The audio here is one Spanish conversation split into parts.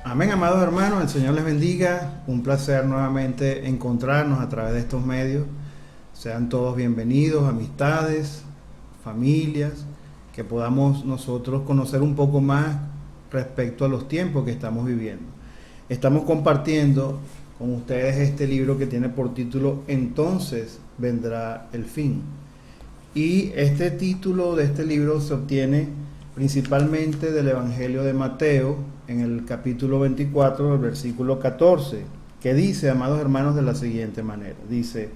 Amén, amados hermanos, el Señor les bendiga. Un placer nuevamente encontrarnos a través de estos medios. Sean todos bienvenidos, amistades, familias, que podamos nosotros conocer un poco más respecto a los tiempos que estamos viviendo. Estamos compartiendo con ustedes este libro que tiene por título Entonces vendrá el fin. Y este título de este libro se obtiene principalmente del Evangelio de Mateo, en el capítulo 24, el versículo 14, que dice, amados hermanos, de la siguiente manera. Dice: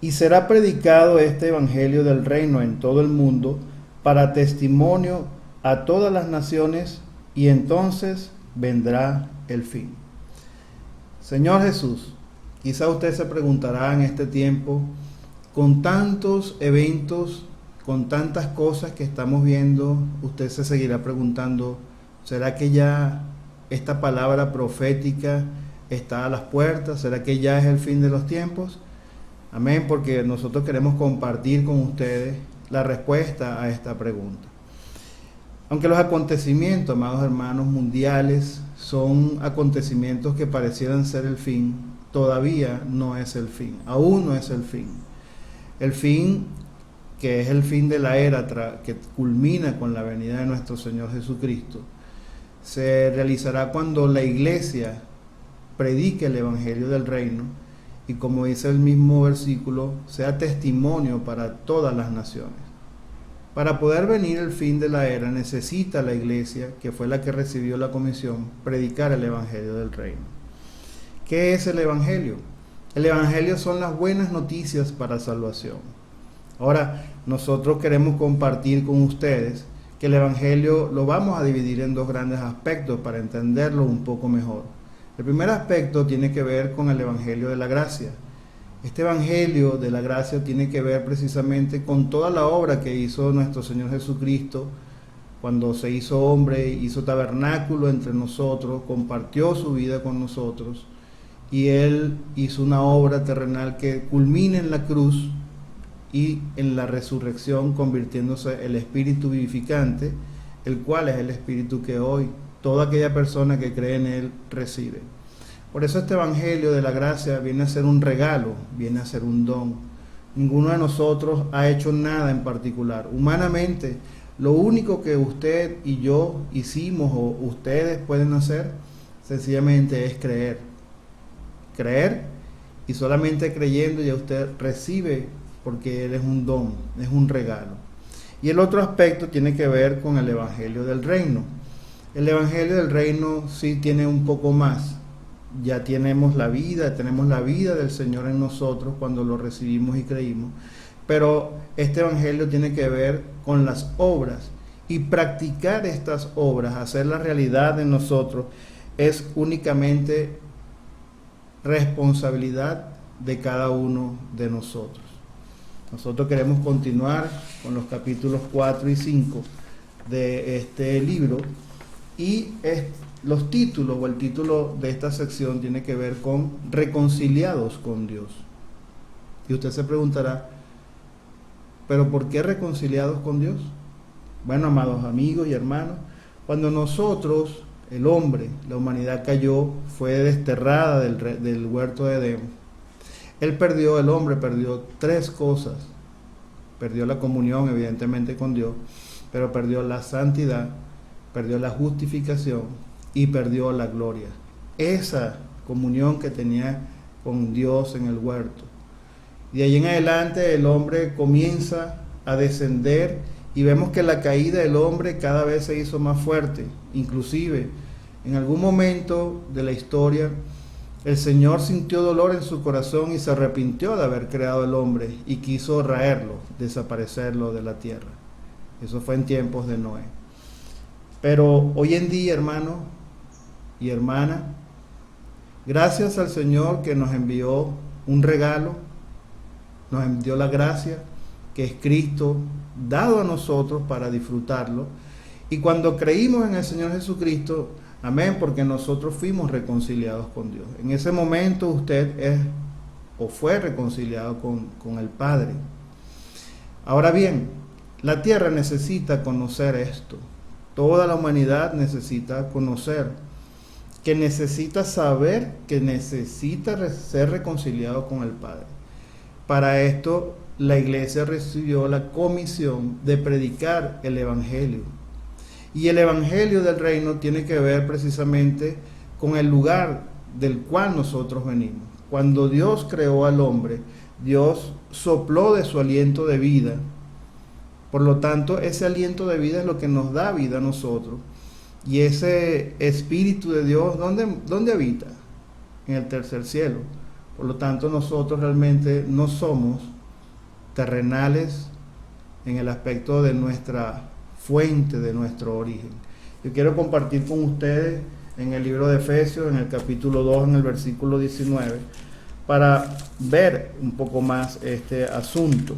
y será predicado este Evangelio del reino en todo el mundo para testimonio a todas las naciones, y entonces vendrá el fin. Señor Jesús, quizá usted se preguntará en este tiempo, con tantos eventos, con tantas cosas que estamos viendo, usted se seguirá preguntando, ¿será que ya esta palabra profética está a las puertas? ¿Será que ya es el fin de los tiempos? Amén, porque nosotros queremos compartir con ustedes la respuesta a esta pregunta. Aunque los acontecimientos, amados hermanos, mundiales, son acontecimientos que parecieran ser el fin, todavía no es el fin, aún no es el fin. El fin, que es el fin de la era que culmina con la venida de nuestro Señor Jesucristo, se realizará cuando la iglesia predique el Evangelio del reino y, como dice el mismo versículo, sea testimonio para todas las naciones. Para poder venir el fin de la era necesita la iglesia, que fue la que recibió la comisión, predicar el Evangelio del reino. ¿Qué es el Evangelio? El Evangelio son las buenas noticias para salvación. Ahora, nosotros queremos compartir con ustedes que el Evangelio lo vamos a dividir en dos grandes aspectos para entenderlo un poco mejor. El primer aspecto tiene que ver con el Evangelio de la gracia. Este Evangelio de la gracia tiene que ver precisamente con toda la obra que hizo nuestro Señor Jesucristo cuando se hizo hombre, hizo tabernáculo entre nosotros, compartió su vida con nosotros, y Él hizo una obra terrenal que culmina en la cruz y en la resurrección, convirtiéndose el Espíritu vivificante, el cual es el Espíritu que hoy toda aquella persona que cree en Él recibe. Por eso este Evangelio de la gracia viene a ser un regalo, viene a ser un don. Ninguno de nosotros ha hecho nada en particular. Humanamente, lo único que usted y yo hicimos o ustedes pueden hacer, sencillamente es creer. Creer, y solamente creyendo ya usted recibe, porque Él es un don, es un regalo. Y el otro aspecto tiene que ver con el Evangelio del reino. El Evangelio del reino sí tiene un poco más. Ya tenemos la vida del Señor en nosotros cuando lo recibimos y creímos. Pero este Evangelio tiene que ver con las obras, y practicar estas obras, hacerlas realidad en nosotros, es únicamente responsabilidad de cada uno de nosotros. Nosotros queremos continuar con los capítulos 4 y 5 de este libro, y los títulos o el título de esta sección tiene que ver con reconciliados con Dios. Y usted se preguntará, ¿pero por qué reconciliados con Dios? Bueno, amados amigos y hermanos, cuando nosotros, el hombre, la humanidad cayó, fue desterrada del huerto de Edén, el hombre perdió tres cosas. Perdió la comunión, evidentemente, con Dios, pero perdió la santidad, perdió la justificación y perdió la gloria. Esa comunión que tenía con Dios en el huerto. De ahí en adelante el hombre comienza a descender, y vemos que la caída del hombre cada vez se hizo más fuerte. Inclusive, en algún momento de la historia, el Señor sintió dolor en su corazón y se arrepintió de haber creado al hombre y quiso raerlo, desaparecerlo de la tierra. Eso fue en tiempos de Noé. Pero hoy en día, hermano y hermana, gracias al Señor que nos envió un regalo, nos envió la gracia, que es Cristo, dado a nosotros para disfrutarlo. Y cuando creímos en el Señor Jesucristo, amén, porque nosotros fuimos reconciliados con Dios. En ese momento usted es o fue reconciliado con el Padre. Ahora bien, la tierra necesita conocer esto. Toda la humanidad necesita conocer que necesita saber que necesita ser reconciliado con el Padre. Para esto, la iglesia recibió la comisión de predicar el Evangelio. Y el Evangelio del reino tiene que ver precisamente con el lugar del cual nosotros venimos. Cuando Dios creó al hombre, Dios sopló de su aliento de vida. Por lo tanto, ese aliento de vida es lo que nos da vida a nosotros. Y ese Espíritu de Dios, ¿dónde habita? En el tercer cielo. Por lo tanto, nosotros realmente no somos terrenales en el aspecto de nuestra fuente, de nuestro origen. Yo quiero compartir con ustedes en el libro de Efesios, en el capítulo 2, en el versículo 19, para ver un poco más este asunto.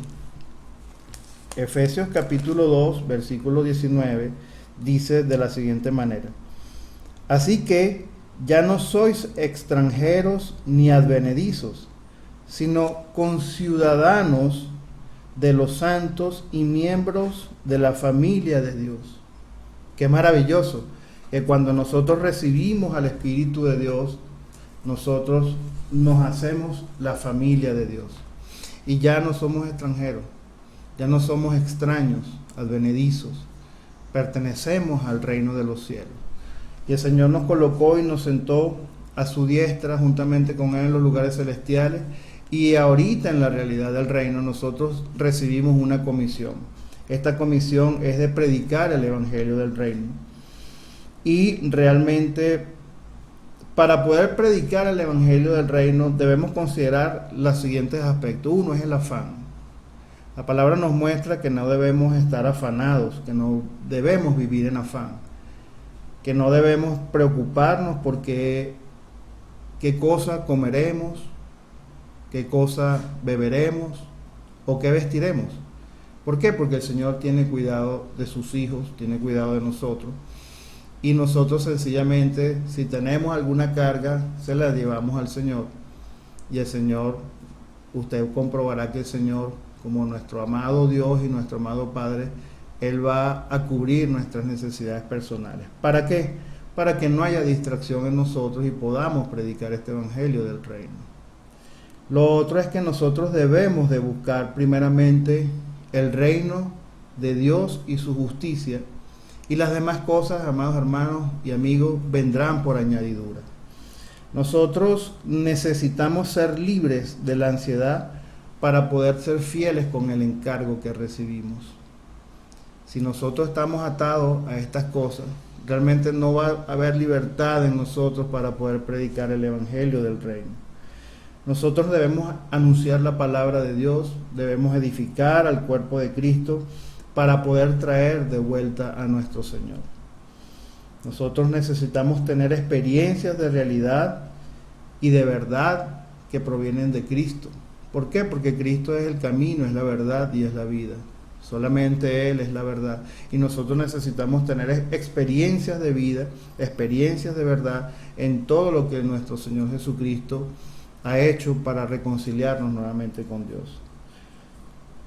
Efesios capítulo 2, versículo 19, dice de la siguiente manera: así que ya no sois extranjeros ni advenedizos, sino conciudadanos de los santos y miembros de la familia de Dios. Qué maravilloso que cuando nosotros recibimos al Espíritu de Dios, nosotros nos hacemos la familia de Dios. Y ya no somos extranjeros, ya no somos extraños, advenedizos, pertenecemos al reino de los cielos. Y el Señor nos colocó y nos sentó a su diestra juntamente con Él en los lugares celestiales. Y ahorita en la realidad del reino nosotros recibimos una comisión. Esta comisión es de predicar el Evangelio del reino. Y realmente para poder predicar el Evangelio del reino debemos considerar los siguientes aspectos. Uno es el afán. La palabra nos muestra que no debemos estar afanados, que no debemos vivir en afán, que no debemos preocuparnos por qué cosa comeremos, qué cosa beberemos o qué vestiremos. ¿Por qué? Porque el Señor tiene cuidado de sus hijos, tiene cuidado de nosotros. Y nosotros sencillamente, si tenemos alguna carga, se la llevamos al Señor. Y el Señor, usted comprobará que el Señor, como nuestro amado Dios y nuestro amado Padre, Él va a cubrir nuestras necesidades personales. ¿Para qué? Para que no haya distracción en nosotros y podamos predicar este Evangelio del reino. Lo otro es que nosotros debemos de buscar primeramente el reino de Dios y su justicia, y las demás cosas, amados hermanos y amigos, vendrán por añadidura. Nosotros necesitamos ser libres de la ansiedad para poder ser fieles con el encargo que recibimos. Si nosotros estamos atados a estas cosas, realmente no va a haber libertad en nosotros para poder predicar el Evangelio del reino. Nosotros debemos anunciar la palabra de Dios, debemos edificar al cuerpo de Cristo para poder traer de vuelta a nuestro Señor. Nosotros necesitamos tener experiencias de realidad y de verdad que provienen de Cristo. ¿Por qué? Porque Cristo es el camino, es la verdad y es la vida. Solamente Él es la verdad. Y nosotros necesitamos tener experiencias de vida, experiencias de verdad en todo lo que nuestro Señor Jesucristo ha hecho para reconciliarnos nuevamente con Dios.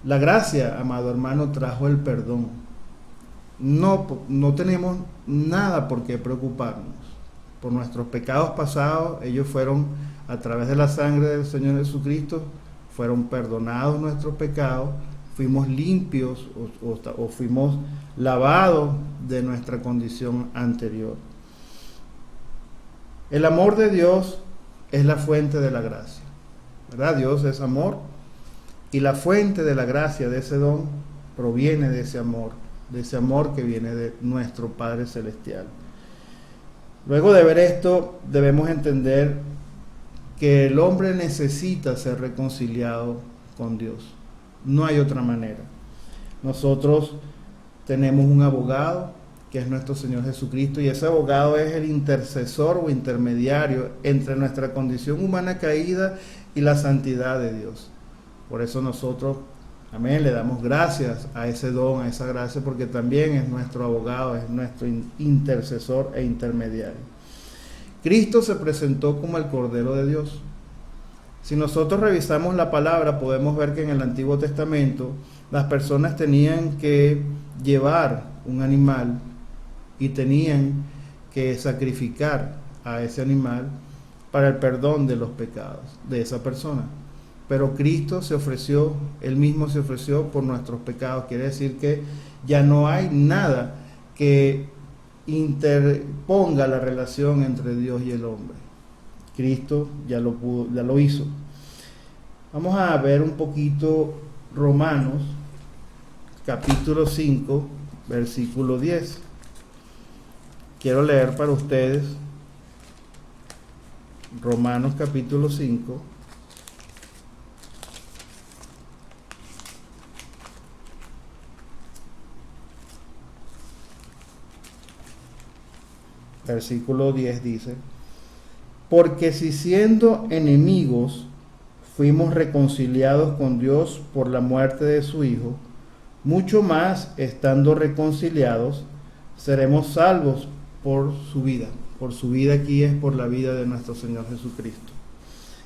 La gracia, amado hermano, trajo el perdón. No tenemos nada por qué preocuparnos. Por nuestros pecados pasados, ellos fueron, a través de la sangre del Señor Jesucristo, fueron perdonados nuestros pecados, fuimos limpios o fuimos lavados de nuestra condición anterior. El amor de Dios es la fuente de la gracia, ¿verdad? Dios es amor y la fuente de la gracia, de ese don, proviene de ese amor que viene de nuestro Padre Celestial. Luego de ver esto, debemos entender que el hombre necesita ser reconciliado con Dios. No hay otra manera. Nosotros tenemos un abogado, que es nuestro Señor Jesucristo, y ese abogado es el intercesor o intermediario entre nuestra condición humana caída y la santidad de Dios. Por eso nosotros, amén, le damos gracias a ese don, a esa gracia, porque también es nuestro abogado, es nuestro intercesor e intermediario. Cristo se presentó como el Cordero de Dios. Si nosotros revisamos la palabra, podemos ver que en el Antiguo Testamento las personas tenían que llevar un animal y tenían que sacrificar a ese animal para el perdón de los pecados de esa persona. Pero Cristo se ofreció, Él mismo se ofreció por nuestros pecados. Quiere decir que ya no hay nada que interponga la relación entre Dios y el hombre. Cristo ya lo pudo, ya lo hizo. Vamos a ver un poquito Romanos, capítulo 5, versículo 10. Quiero leer para ustedes Romanos capítulo 5, versículo 10 dice: porque si siendo enemigos fuimos reconciliados con Dios por la muerte de su Hijo, mucho más estando reconciliados seremos salvos por su vida. Por su vida aquí es por la vida de nuestro Señor Jesucristo.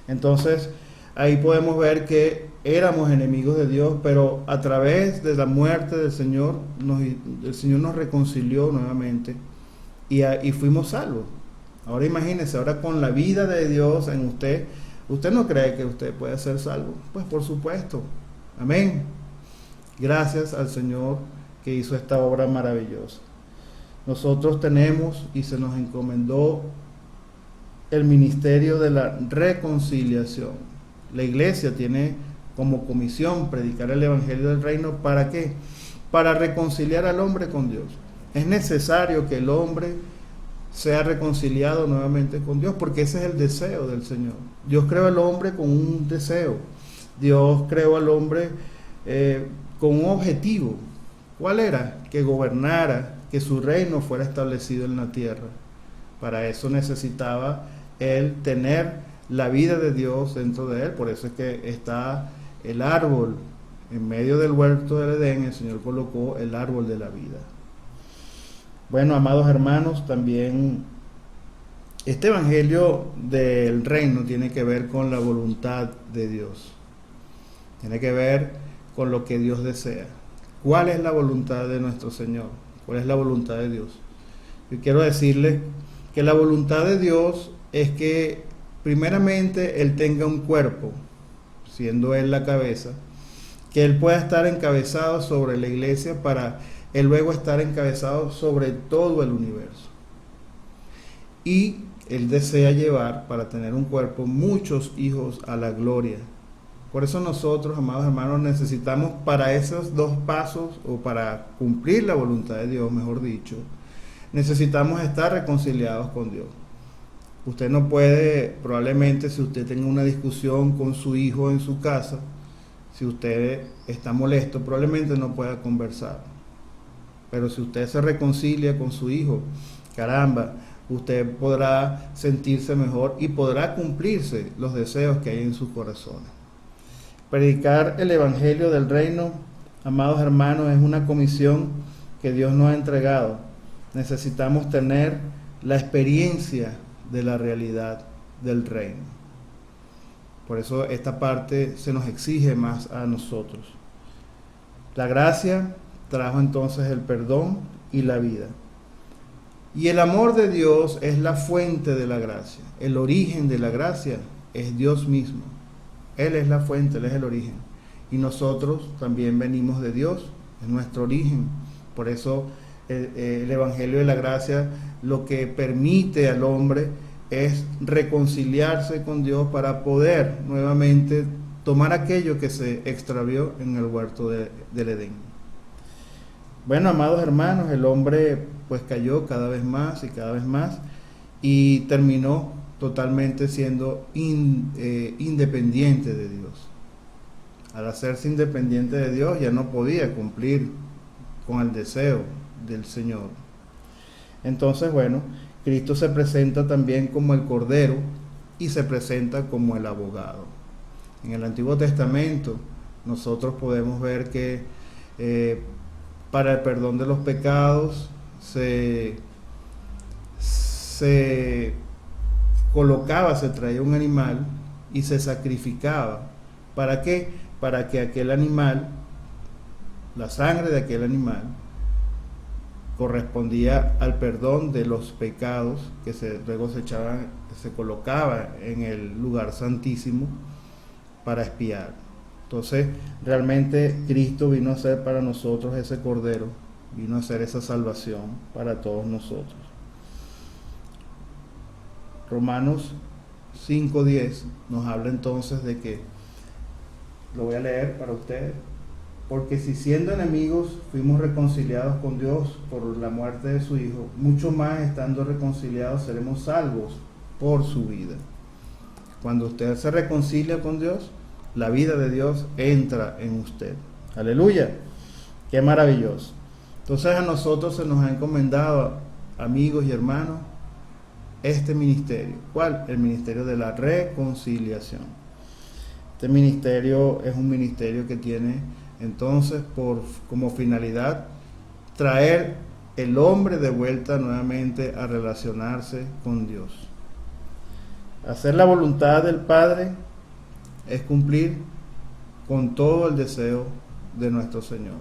Entonces, ahí podemos ver que éramos enemigos de Dios, pero a través de la muerte del Señor, el Señor nos reconcilió nuevamente y fuimos salvos. Ahora imagínense, ahora con la vida de Dios en usted, ¿usted no cree que usted puede ser salvo? Pues por supuesto. Amén. Gracias al Señor que hizo esta obra maravillosa. Nosotros tenemos y se nos encomendó el ministerio de la reconciliación. La iglesia tiene como comisión predicar el evangelio del reino. ¿Para qué? Para reconciliar al hombre con Dios. Es necesario que el hombre sea reconciliado nuevamente con Dios, porque ese es el deseo del Señor. Dios creó al hombre con un deseo. Dios creó al hombre con un objetivo. ¿Cuál era? Que gobernara, que su reino fuera establecido en la tierra. Para eso necesitaba él tener la vida de Dios dentro de él. Por eso es que está el árbol en medio del huerto del Edén. El Señor colocó el árbol de la vida. Bueno, amados hermanos, también este evangelio del reino tiene que ver con la voluntad de Dios. Tiene que ver con lo que Dios desea. ¿Cuál es la voluntad de nuestro Señor? ¿Cuál es la voluntad de Dios? Yo quiero decirle que la voluntad de Dios es que primeramente Él tenga un cuerpo, siendo Él la cabeza, que Él pueda estar encabezado sobre la iglesia para Él luego estar encabezado sobre todo el universo. Y Él desea llevar, para tener un cuerpo, muchos hijos a la gloria. Por eso nosotros, amados hermanos, necesitamos para esos dos pasos, o para cumplir la voluntad de Dios, mejor dicho, necesitamos estar reconciliados con Dios. Usted no puede, probablemente si usted tenga una discusión con su hijo en su casa, si usted está molesto, probablemente no pueda conversar. Pero si usted se reconcilia con su hijo, caramba, usted podrá sentirse mejor y podrá cumplirse los deseos que hay en sus corazones. Predicar el evangelio del reino, amados hermanos, es una comisión que Dios nos ha entregado. Necesitamos tener la experiencia de la realidad del reino. Por eso esta parte se nos exige más a nosotros. La gracia trajo entonces el perdón y la vida. Y el amor de Dios es la fuente de la gracia. El origen de la gracia es Dios mismo. Él es la fuente, Él es el origen. Y nosotros también venimos de Dios, es nuestro origen. Por eso el Evangelio de la Gracia lo que permite al hombre es reconciliarse con Dios para poder nuevamente tomar aquello que se extravió en el huerto del Edén. Bueno, amados hermanos, el hombre pues cayó cada vez más y terminó totalmente siendo independiente de Dios. Al hacerse independiente de Dios ya no podía cumplir con el deseo del Señor. Entonces, bueno, Cristo se presenta también como el Cordero y se presenta como el abogado. En el Antiguo Testamento nosotros podemos ver que para el perdón de los pecados se colocaba, se traía un animal y se sacrificaba. ¿Para qué? Para que aquel animal, la sangre de aquel animal, correspondía al perdón de los pecados que luego se colocaba en el lugar santísimo para expiar. Entonces, realmente Cristo vino a ser para nosotros ese Cordero, vino a ser esa salvación para todos nosotros. Romanos 5:10 nos habla entonces de que, lo voy a leer para ustedes, porque si siendo enemigos fuimos reconciliados con Dios por la muerte de su Hijo, mucho más estando reconciliados seremos salvos por su vida. Cuando usted se reconcilia con Dios, la vida de Dios entra en usted. Aleluya, qué maravilloso. Entonces a nosotros se nos ha encomendado, amigos y hermanos, este ministerio. ¿Cuál? El ministerio de la reconciliación. Este ministerio es un ministerio que tiene entonces como finalidad traer el hombre de vuelta nuevamente a relacionarse con Dios. Hacer la voluntad del Padre es cumplir con todo el deseo de nuestro Señor.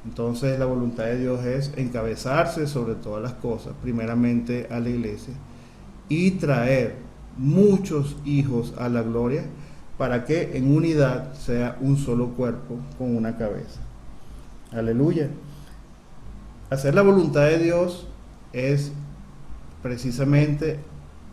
Entonces la voluntad de Dios es encabezarse sobre todas las cosas, primeramente a la iglesia, y traer muchos hijos a la gloria para que en unidad sea un solo cuerpo con una cabeza. Aleluya. Hacer la voluntad de Dios es precisamente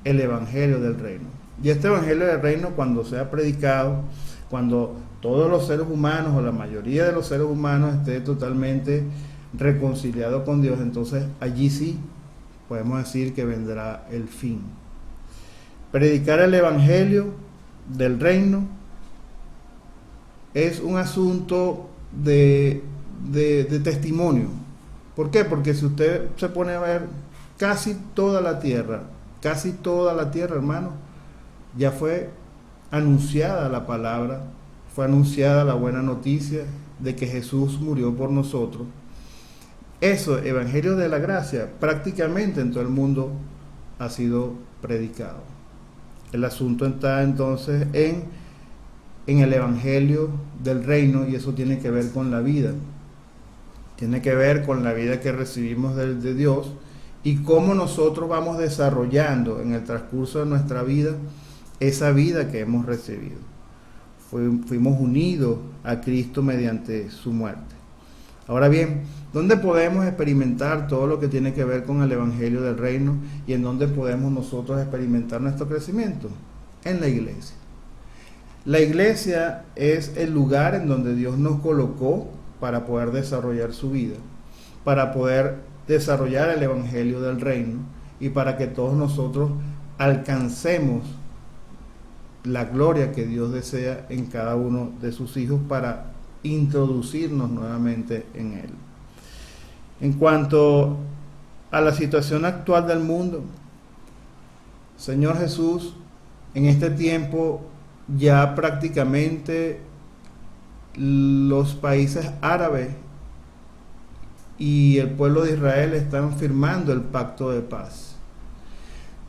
el evangelio del reino. Y este evangelio del reino, cuando sea predicado, cuando todos los seres humanos o la mayoría de los seres humanos esté totalmente reconciliado con Dios, entonces allí sí podemos decir que vendrá el fin. Predicar el evangelio del reino es un asunto de testimonio. ¿Por qué? Porque si usted se pone a ver casi toda la tierra, hermano, ya fue anunciada la palabra, fue anunciada la buena noticia de que Jesús murió por nosotros. Eso, evangelio de la gracia, prácticamente en todo el mundo ha sido predicado. El asunto está entonces en el evangelio del reino, y eso tiene que ver con la vida. Tiene que ver con la vida que recibimos de Dios y cómo nosotros vamos desarrollando en el transcurso de nuestra vida esa vida que hemos recibido. Fuimos unidos a Cristo mediante su muerte. Ahora bien, ¿dónde podemos experimentar todo lo que tiene que ver con el evangelio del reino y en dónde podemos nosotros experimentar nuestro crecimiento? En la iglesia. La iglesia es el lugar en donde Dios nos colocó para poder desarrollar su vida, para poder desarrollar el evangelio del reino y para que todos nosotros alcancemos la gloria que Dios desea en cada uno de sus hijos para introducirnos nuevamente en él. En cuanto a la situación actual del mundo, Señor Jesús, en este tiempo ya prácticamente los países árabes y el pueblo de Israel están firmando el pacto de paz.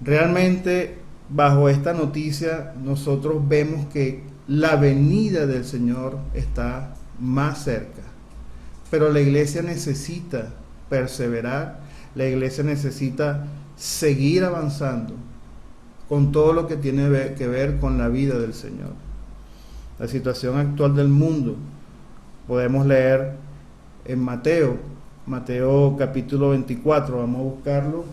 Realmente, bajo esta noticia, nosotros vemos que la venida del Señor está más cerca. Pero la iglesia necesita perseverar, la iglesia necesita seguir avanzando con todo lo que tiene que ver con la vida del Señor. La situación actual del mundo podemos leer en Mateo capítulo 24, vamos a buscarlo.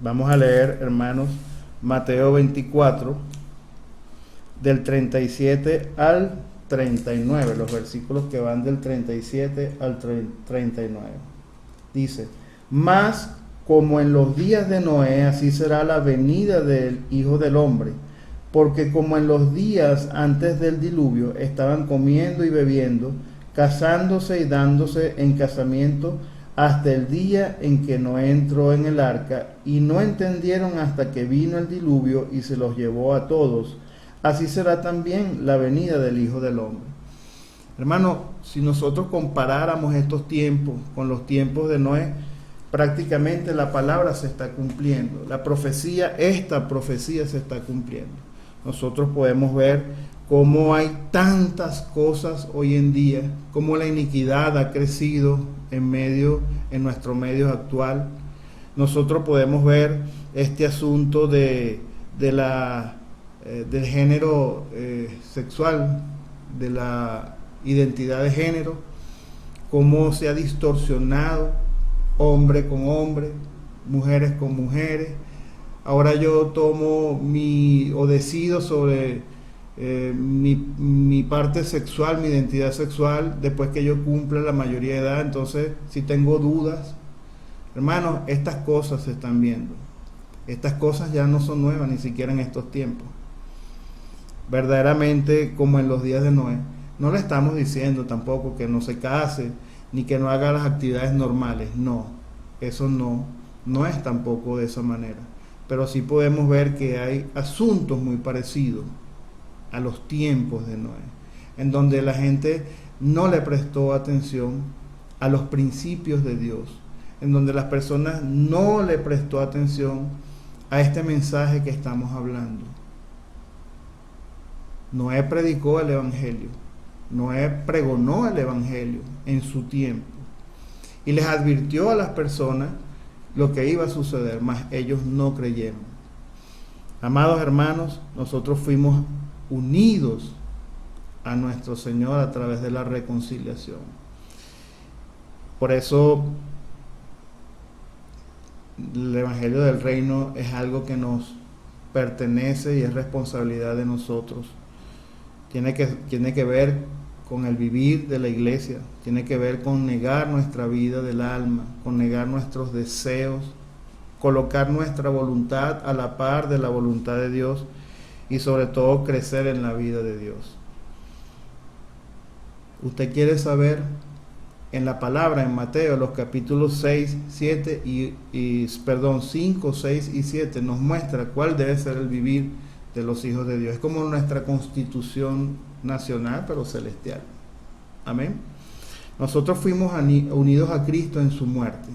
Vamos a leer, hermanos, Mateo 24, del 37 al 39, los versículos que van del 37 al 39. Dice: mas como en los días de Noé, así será la venida del Hijo del Hombre. Porque como en los días antes del diluvio estaban comiendo y bebiendo, casándose y dándose en casamiento, hasta el día en que Noé entró en el arca, y no entendieron hasta que vino el diluvio y se los llevó a todos, así será también la venida del Hijo del Hombre. Hermano, si nosotros comparáramos estos tiempos con los tiempos de Noé, prácticamente la palabra se está cumpliendo. Esta profecía se está cumpliendo. Nosotros podemos ver cómo hay tantas cosas hoy en día, cómo la iniquidad ha crecido en nuestro medio actual. Nosotros podemos ver este asunto del género sexual, de la identidad de género, cómo se ha distorsionado hombre con hombre, mujeres con mujeres. Ahora yo decido sobre mi parte sexual, mi identidad sexual, después que yo cumpla la mayoría de edad. Entonces, si tengo dudas, hermanos, estas cosas se están viendo. Estas cosas ya no son nuevas, ni siquiera en estos tiempos. Verdaderamente, como en los días de Noé, no le estamos diciendo tampoco que no se case, ni que no haga las actividades normales. No, eso no es tampoco de esa manera. Pero sí podemos ver que hay asuntos muy parecidos a los tiempos de Noé, en donde la gente no le prestó atención a los principios de Dios, en donde las personas no le prestó atención a este mensaje que estamos hablando. Noé predicó el Evangelio, Noé pregonó el Evangelio en su tiempo y les advirtió a las personas lo que iba a suceder, mas ellos no creyeron. Amados hermanos, nosotros fuimos unidos a nuestro Señor a través de la reconciliación. Por eso el Evangelio del Reino es algo que nos pertenece y es responsabilidad de nosotros. Tiene que ver con el vivir de la iglesia, tiene que ver con negar nuestra vida del alma, con negar nuestros deseos, colocar nuestra voluntad a la par de la voluntad de Dios y sobre todo crecer en la vida de Dios. Usted quiere saber, en la palabra, en Mateo, los capítulos 5, 6 y 7 nos muestra cuál debe ser el vivir de los hijos de Dios. Es como nuestra constitución nacional, pero celestial. Amén. Nosotros fuimos unidos a Cristo en su muerte.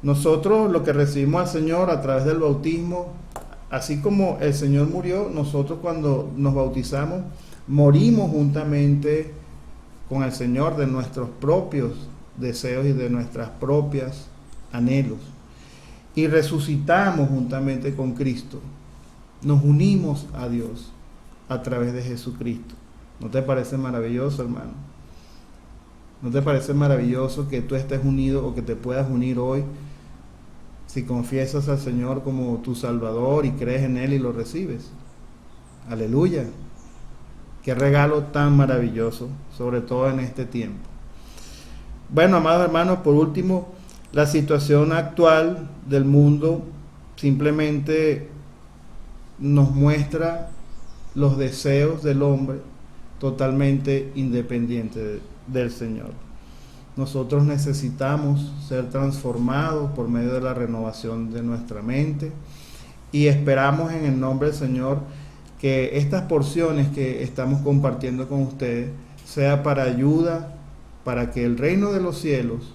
Nosotros lo que recibimos al Señor a través del bautismo, así como el Señor murió, nosotros cuando nos bautizamos, morimos juntamente con el Señor de nuestros propios deseos y de nuestras propias anhelos. Y resucitamos juntamente con Cristo. Nos unimos a Dios a través de Jesucristo. ¿No te parece maravilloso, hermano? ¿No te parece maravilloso que tú estés unido o que te puedas unir hoy si confiesas al Señor como tu Salvador y crees en Él y lo recibes? Aleluya. Qué regalo tan maravilloso, sobre todo en este tiempo. Bueno, amados hermanos, por último, la situación actual del mundo simplemente nos muestra los deseos del hombre totalmente independientes del Señor. Nosotros necesitamos ser transformados por medio de la renovación de nuestra mente y esperamos en el nombre del Señor que estas porciones que estamos compartiendo con ustedes sea para ayuda, para que el reino de los cielos,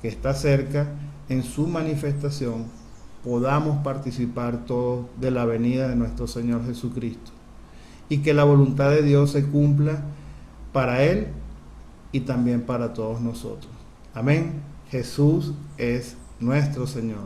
que está cerca en su manifestación, podamos participar todos de la venida de nuestro Señor Jesucristo y que la voluntad de Dios se cumpla para Él y también para todos nosotros. Amén. Jesús es nuestro Señor.